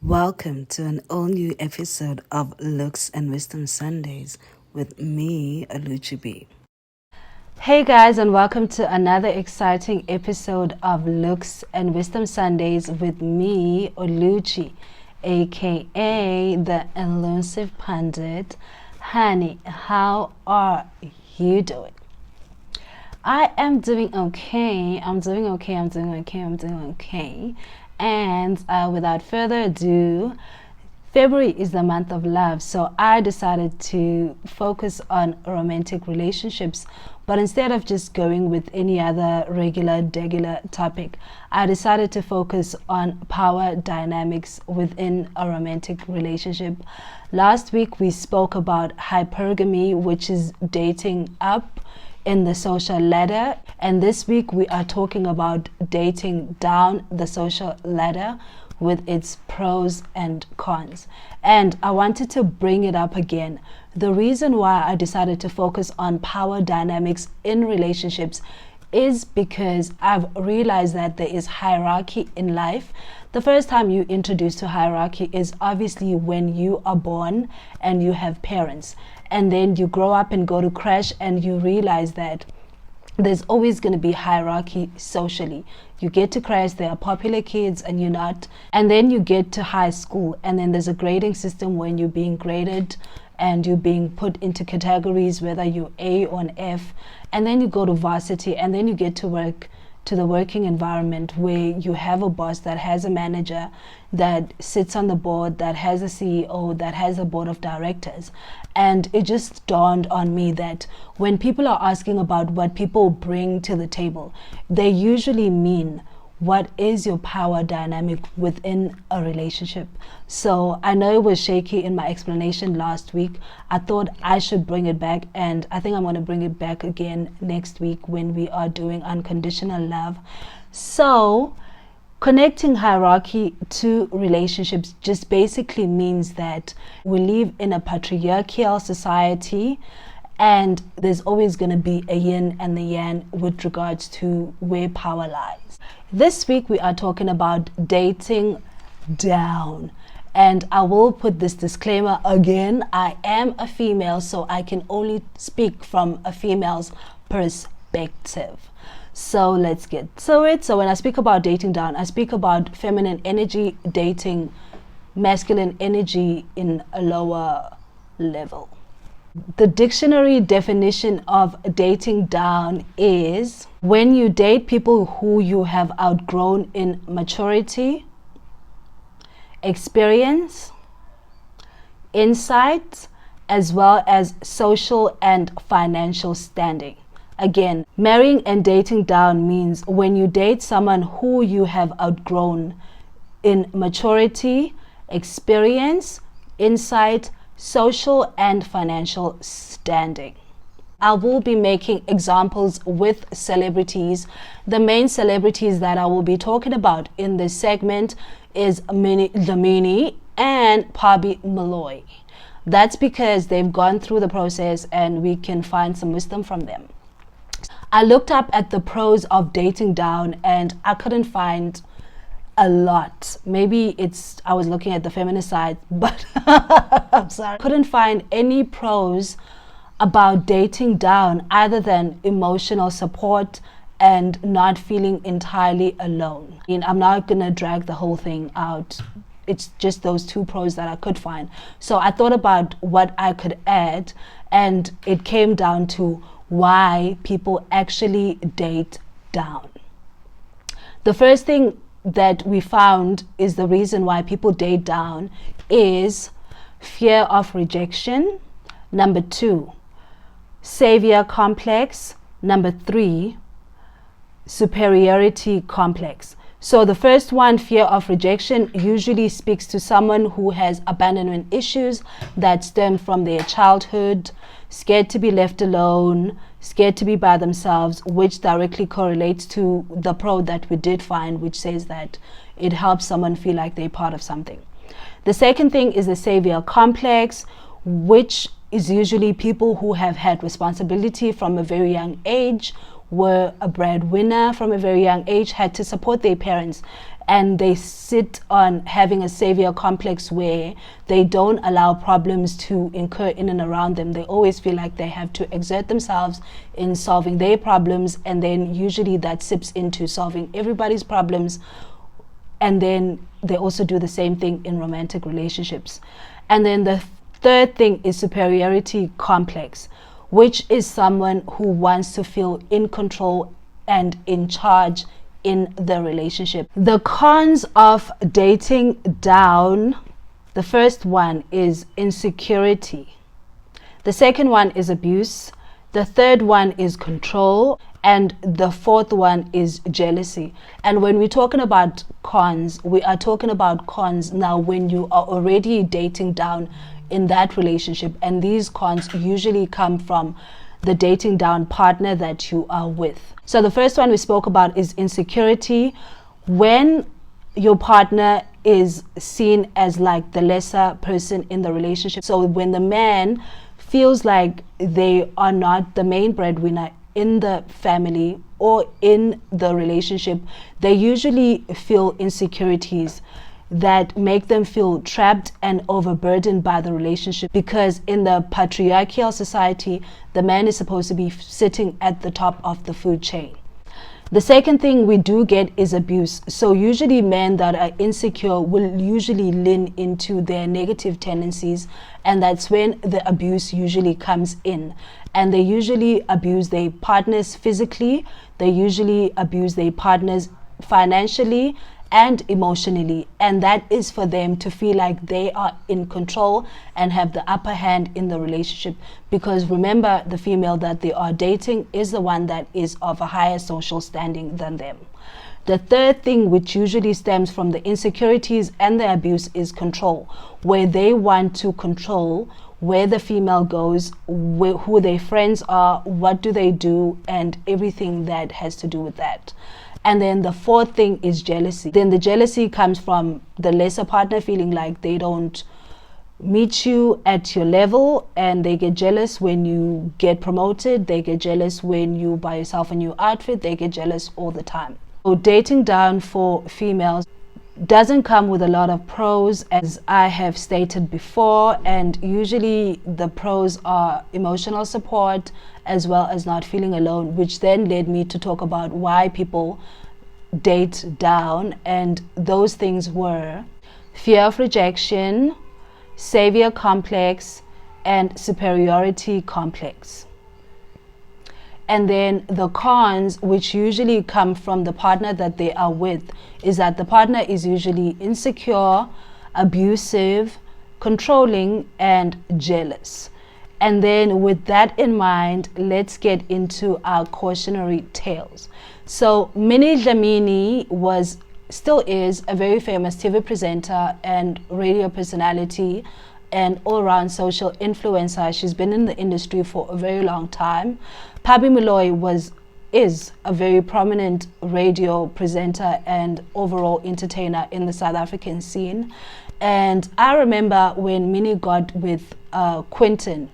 Welcome to an all-new episode of Looks and Wisdom Sundays with me, Oluchi. Hey guys, and welcome to another exciting episode of Looks and Wisdom Sundays with me, Oluchi, aka the elusive pundit. Honey, how are you doing? I am doing okay. I'm doing okay. And without further ado, February is the month of love, so I decided to focus on romantic relationships. But instead of just going with any other regular topic, I decided to focus on power dynamics within a romantic relationship. Last week we spoke about hypergamy, which is dating up in the social ladder, and this week we are talking about dating down the social ladder with its pros and cons. And I wanted to bring it up again. The reason why I decided to focus on power dynamics in relationships is because I've realized that there is hierarchy in life. The first time you introduce to hierarchy is obviously when you are born and you have parents, and then you grow up and go to crash and you realize that there's always going to be hierarchy socially. You get to crash, there are popular kids and you're not, and then you get to high school, and then there's a grading system when you're being graded and you're being put into categories, whether you're A or an F, and then you go to varsity, and then you get to work, to the working environment where you have a boss that has a manager that sits on the board, that has a CEO, that has a board of directors. And it just dawned on me that when people are asking about what people bring to the table, they usually mean what is your power dynamic within a relationship. So I know it was shaky in my explanation last week. I thought I should bring it back, and I think I'm going to bring it back again next week when we are doing unconditional love. So connecting hierarchy to relationships just basically means that we live in a patriarchal society, and there's always going to be a yin and the yang with regards to where power lies. This week we are talking about dating down, and I will put this disclaimer again. I am a female, so I can only speak from a female's perspective. So let's get to it. So when I speak about dating down, I speak about feminine energy dating masculine energy in a lower level. The dictionary definition of dating down is when you date people who you have outgrown in maturity, experience, insight, as well as social and financial standing. Again, marrying and dating down means when you date someone who you have outgrown in maturity, experience, insight, social and financial standing. I will be making examples with celebrities. The main celebrities that I will be talking about in this segment is Minnie Lamini and Bobby Malloy. That's because they've gone through the process and we can find some wisdom from them. I looked up at the pros of dating down and I couldn't find a lot. Maybe I was looking at the feminist side, but I'm sorry. Couldn't find any pros about dating down other than emotional support and not feeling entirely alone. I'm not gonna drag the whole thing out. It's just those two pros that I could find. So I thought about what I could add, and it came down to why people actually date down. The first thing that we found is the reason why people date down is fear of rejection. Number 2, savior complex. Number 3, superiority complex. So the first one, fear of rejection, usually speaks to someone who has abandonment issues that stem from their childhood, scared to be left alone, scared to be by themselves, which directly correlates to the pro that we did find, which says that it helps someone feel like they're part of something. The second thing is the savior complex, which is usually people who have had responsibility from a very young age, were a breadwinner from a very young age, had to support their parents, and they sit on having a savior complex where they don't allow problems to incur in and around them. They always feel like they have to exert themselves in solving their problems, and then usually that sips into solving everybody's problems. And then they also do the same thing in romantic relationships. And then the third thing is superiority complex, which is someone who wants to feel in control and in charge in the relationship. The cons of dating down: the first one is insecurity. The second one is abuse. The third one is control. And the fourth one is jealousy. And when we're talking about cons, we are talking about cons now when you are already dating down in that relationship. And these cons usually come from the dating down partner that you are with. So the first one we spoke about is insecurity. When your partner is seen as like the lesser person in the relationship. So when the man feels like they are not the main breadwinner in the family or in the relationship, they usually feel insecurities that make them feel trapped and overburdened by the relationship, because in the patriarchal society, the man is supposed to be sitting at the top of the food chain. The second thing we do get is abuse. So usually men that are insecure will usually lean into their negative tendencies, and that's when the abuse usually comes in. And they usually abuse their partners physically, they usually abuse their partners financially and emotionally, and that is for them to feel like they are in control and have the upper hand in the relationship. Because remember, the female that they are dating is the one that is of a higher social standing than them. The third thing, which usually stems from the insecurities and the abuse, is control, where they want to control where the female goes, who their friends are, what do they do, and everything that has to do with that. And then the fourth thing is jealousy. Then the jealousy comes from the lesser partner feeling like they don't meet you at your level, and they get jealous when you get promoted, they get jealous when you buy yourself a new outfit, they get jealous all the time. So dating down for females doesn't come with a lot of pros, as I have stated before, and usually the pros are emotional support as well as not feeling alone, which then led me to talk about why people date down. And those things were fear of rejection, savior complex, and superiority complex. And then the cons, which usually come from the partner that they are with, is that the partner is usually insecure, abusive, controlling, and jealous. And then with that in mind, let's get into our cautionary tales. So Minnie Dlamini still is a very famous TV presenter and radio personality and all-around social influencer. She's been in the industry for a very long time. Pabi Moloi is a very prominent radio presenter and overall entertainer in the South African scene. And I remember when Minnie got with Quentin,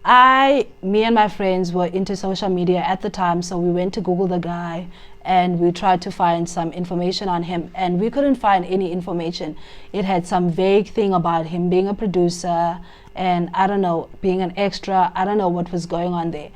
me and my friends were into social media at the time, so we went to Google the guy and we tried to find some information on him, and we couldn't find any information. It had some vague thing about him being a producer and I don't know, being an extra. I don't know what was going on there.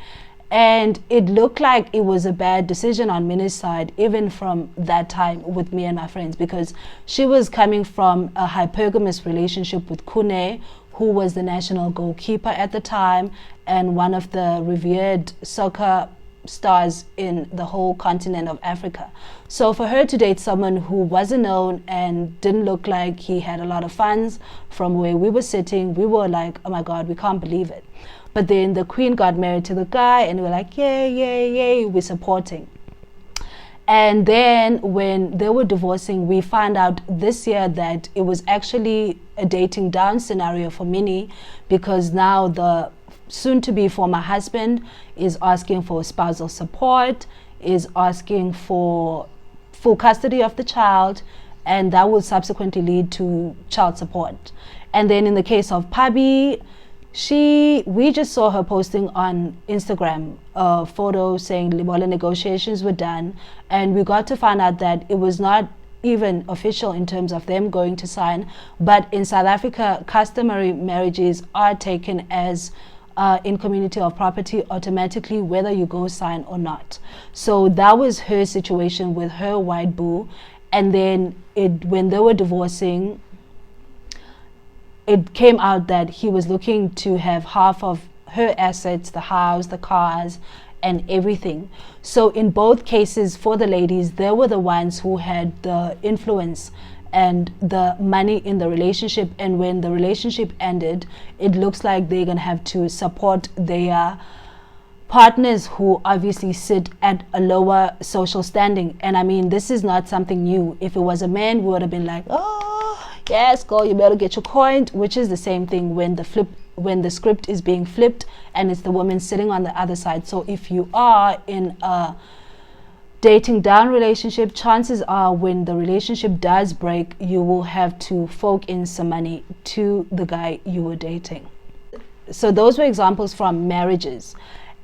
And it looked like it was a bad decision on Minnie's side, even from that time with me and my friends, because she was coming from a hypergamous relationship with Kune, who was the national goalkeeper at the time and one of the revered soccer stars in the whole continent of Africa. So for her to date someone who wasn't known and didn't look like he had a lot of funds, from where we were sitting, we were like, oh my God, we can't believe it. But then the queen got married to the guy and we're like, yay, yay, yay, we're supporting. And then when they were divorcing, we found out this year that it was actually a dating down scenario for Minnie, because now the soon-to-be former husband is asking for spousal support, is asking for full custody of the child, and that will subsequently lead to child support. And then in the case of Pabi, we just saw her posting on Instagram a photo saying Libola negotiations were done, and we got to find out that it was not even official in terms of them going to sign. But in South Africa, customary marriages are taken as in community of property automatically, whether you go sign or not. So that was her situation with her white boo. And then when they were divorcing, it came out that he was looking to have half of her assets, the house, the cars, and everything. So in both cases, for the ladies, they were the ones who had the influence and the money in the relationship. And when the relationship ended, it looks like they're gonna have to support their partners who obviously sit at a lower social standing. And I mean, this is not something new. If it was a man, we would have been like, oh yes, girl, you better get your coin, which is the same thing when the script is being flipped and it's the woman sitting on the other side. So if you are in a dating down relationship, chances are when the relationship does break, you will have to fork in some money to the guy you were dating. So those were examples from marriages.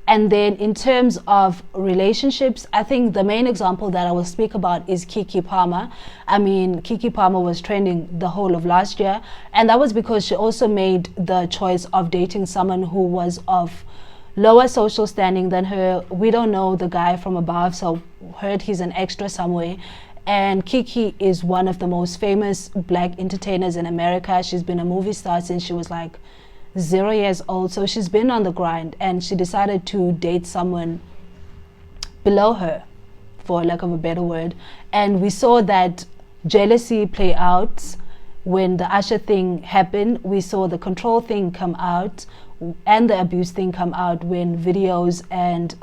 And then in terms of relationships, I think the main example that I will speak about is Keke Palmer. I mean, Keke Palmer was trending the whole of last year, and that was because she also made the choice of dating someone who was of lower social standing than her. We don't know the guy from above, so heard he's an extra somewhere. And Keke is one of the most famous black entertainers in America. She's been a movie star since she was like 0 years old, so she's been on the grind, and she decided to date someone below her, for lack of a better word. And we saw that jealousy play out when the Usher thing happened. We saw the control thing come out and the abuse thing come out when videos and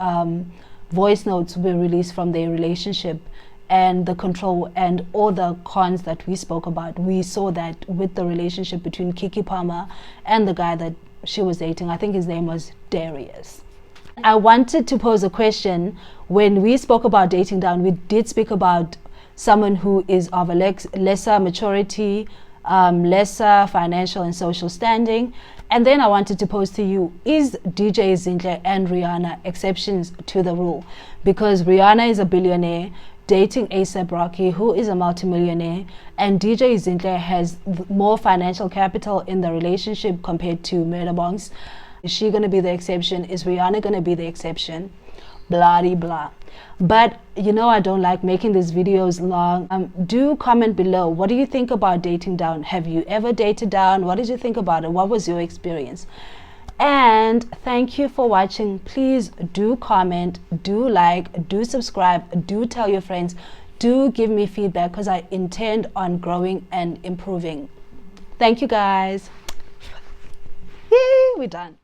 voice notes were released from their relationship, and the control and all the cons that we spoke about. We saw that with the relationship between Keke Palmer and the guy that she was dating. I think his name was Darius. I wanted to pose a question. When we spoke about dating down, we did speak about someone who is of a lesser maturity, lesser financial and social standing. And then I wanted to pose to you, is DJ Zinhle and Rihanna exceptions to the rule? Because Rihanna is a billionaire dating A$AP Rocky, who is a multimillionaire, and DJ Zinhle has more financial capital in the relationship compared to Murderbongs. Is she going to be the exception? Is Rihanna going to be the exception? Blah de blah. But you know, I don't like making these videos long. Do comment below. What do you think about dating down? Have you ever dated down? What did you think about it? What was your experience? And thank you for watching. Please do comment, do like, do subscribe, do tell your friends, do give me feedback, because I intend on growing and improving. Thank you guys. Yay, we're done.